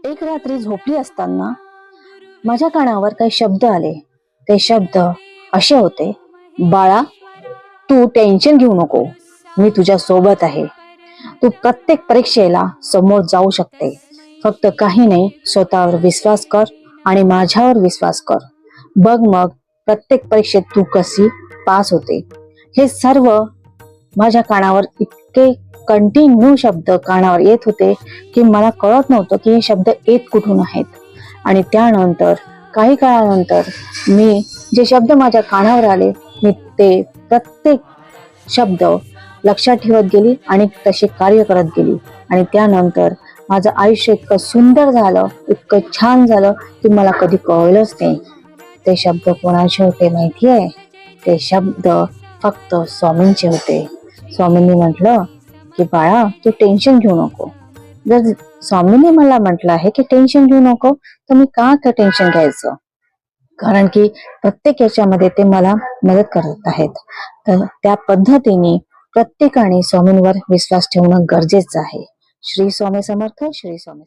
एक रात्री झोपली असताना माझ्या कानावर काही शब्द आले. ते शब्द असे होते, बाळा, तू टेन्शन घेऊ नको, मी तुझ्या सोबत आहे. तू प्रत्येक परीक्षेला समोर जाऊ शकते. फक्त काही नाही, स्वतःवर विश्वास कर आणि माझ्यावर विश्वास कर. बघ मग प्रत्येक परीक्षेत तू कशी पास होते. हे सर्व माझ्या कानावर इतके कंटिन्यू शब्द कानावर येत होते की मला कळत नव्हतं की हे शब्द येत कुठून आहेत. आणि त्यानंतर काही काळानंतर मी जे शब्द माझ्या कानावर आले, मी ते प्रत्येक शब्द लक्षात ठेवत गेली आणि तसे कार्य करत गेली. आणि त्यानंतर माझं आयुष्य इतकं सुंदर झालं, इतकं छान झालं की मला कधी कळलंच नाही. ते शब्द कोणाचे होते माहिती आहे? ते शब्द फक्त स्वामींचे होते. स्वामींनी म्हटलं की बाळा, तू टेन्शन घेऊ नको. जर स्वामींनी मला म्हटलं आहे की टेन्शन घेऊ नको, तर मी का टेन्शन घ्यायचं? कारण की प्रत्येक याच्यामध्ये ते मला मदत करत आहेत. तर त्या पद्धतीने प्रत्येकाने स्वामींवर विश्वास ठेवणं गरजेचं आहे. श्री स्वामी समर्थ. श्री स्वामी.